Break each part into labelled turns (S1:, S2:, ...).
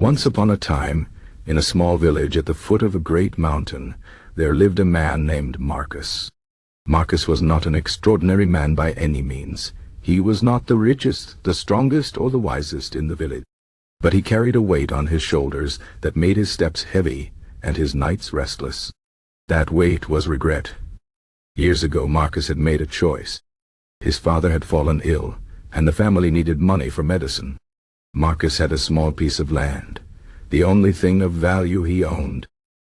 S1: Once upon a time, in a small village at the foot of a great mountain, there lived a man named Marcus. Marcus was not an extraordinary man by any means. He was not the richest, the strongest, or the wisest in the village. But he carried a weight on his shoulders that made his steps heavy and his nights restless. That weight was regret. Years ago, Marcus had made a choice. His father had fallen ill, and the family needed money for medicine. Marcus had a small piece of land, the only thing of value he owned.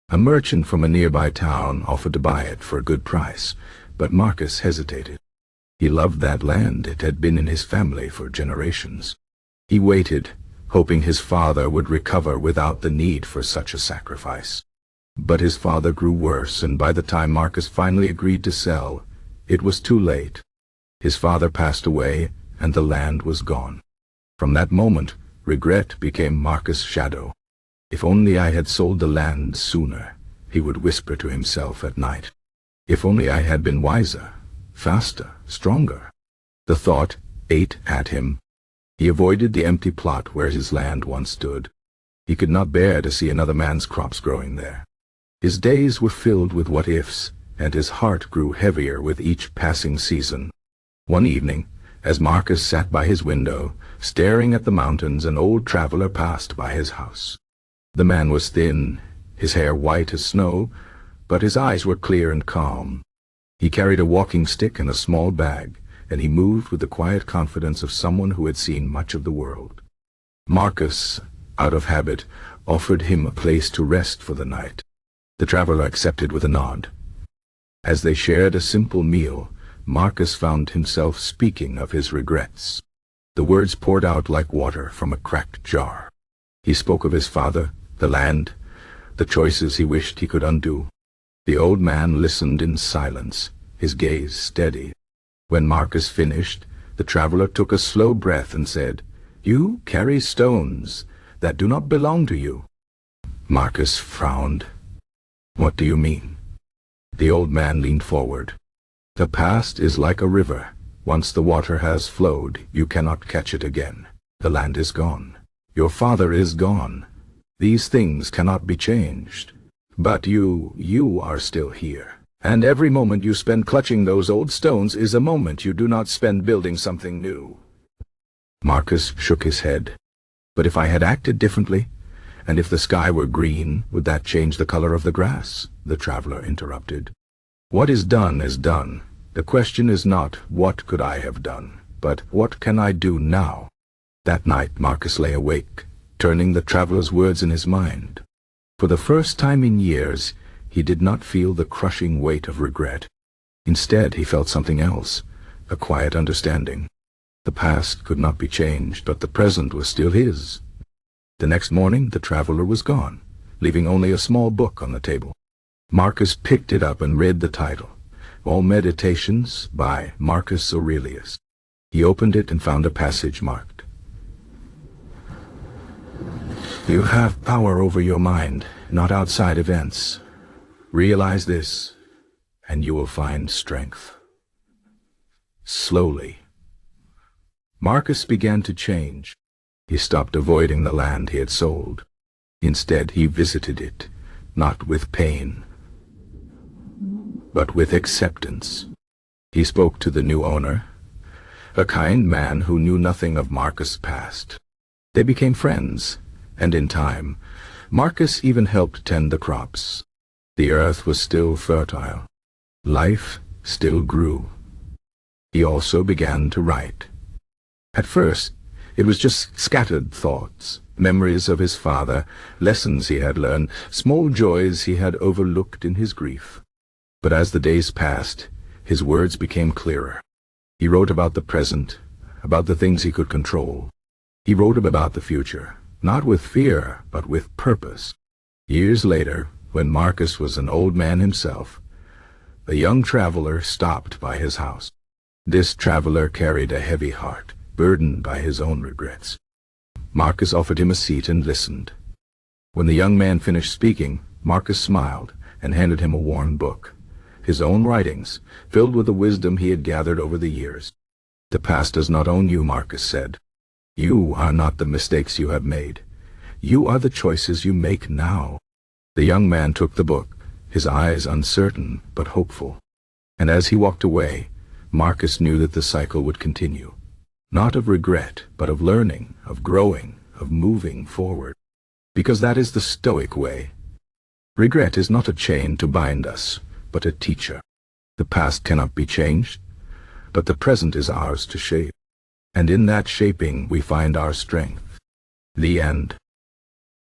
S1: A merchant from a nearby town offered to buy it for a good price, but Marcus hesitated. He loved that land. It had been in his family for generations. He waited, hoping his father would recover without the need for such a sacrifice. But his father grew worse, and by the time Marcus finally agreed to sell, it was too late. His father passed away, and the land was gone. From that moment, regret became Marcus' shadow. If only I had sold the land sooner, he would whisper to himself at night. If only I had been wiser, faster, stronger. The thought ate at him. He avoided the empty plot where his land once stood. He could not bear to see another man's crops growing there. His days were filled with what-ifs, and his heart grew heavier with each passing season. One evening, as Marcus sat by his window, staring at the mountains, an old traveler passed by his house. The man was thin, his hair white as snow, but his eyes were clear and calm. He carried a walking stick and a small bag, and he moved with the quiet confidence of someone who had seen much of the world. Marcus, out of habit, offered him a place to rest for the night. The traveler accepted with a nod. As they shared a simple meal, Marcus found himself speaking of his regrets. The words poured out like water from a cracked jar. He spoke of his father, the land, the choices he wished he could undo. The old man listened in silence, his gaze steady. When Marcus finished, the traveler took a slow breath and said, "You carry stones that do not belong to you." Marcus frowned. "What do you mean?" The old man leaned forward. "The past is like a river. Once the water has flowed, you cannot catch it again. The land is gone. Your father is gone. These things cannot be changed. But you are still here. And every moment you spend clutching those old stones is a moment you do not spend building something new." Marcus shook his head. "But if I had acted differently, and if the sky were green, would that change the color of the grass?" the traveler interrupted. "What is done is done. The question is not, what could I have done, but what can I do now?" That night Marcus lay awake, turning the traveler's words in his mind. For the first time in years, he did not feel the crushing weight of regret. Instead, he felt something else, a quiet understanding. The past could not be changed, but the present was still his. The next morning, the traveler was gone, leaving only a small book on the table. Marcus picked it up and read the title, All Meditations by Marcus Aurelius. He opened it and found a passage marked, "You have power over your mind, not outside events. Realize this, and you will find strength." Slowly, Marcus began to change. He stopped avoiding the land he had sold. Instead, he visited it, not with pain, but with acceptance. He spoke to the new owner, a kind man who knew nothing of Marcus' past. They became friends, and in time, Marcus even helped tend the crops. The earth was still fertile. Life still grew. He also began to write. At first, it was just scattered thoughts, memories of his father, lessons he had learned, small joys he had overlooked in his grief. But as the days passed, his words became clearer. He wrote about the present, about the things he could control. He wrote about the future, not with fear, but with purpose. Years later, when Marcus was an old man himself, a young traveler stopped by his house. This traveler carried a heavy heart, burdened by his own regrets. Marcus offered him a seat and listened. When the young man finished speaking, Marcus smiled and handed him a worn book, his own writings, filled with the wisdom he had gathered over the years. "The past does not own you," Marcus said. "You are not the mistakes you have made. You are the choices you make now. The young man took the book, his eyes uncertain but hopeful. And as he walked away, Marcus knew that the cycle would continue. Not of regret, but of learning, of growing, of moving forward. Because that is the Stoic way. Regret is not a chain to bind us, but a teacher. The past cannot be changed, but the present is ours to shape. And in that shaping we find our strength. The end.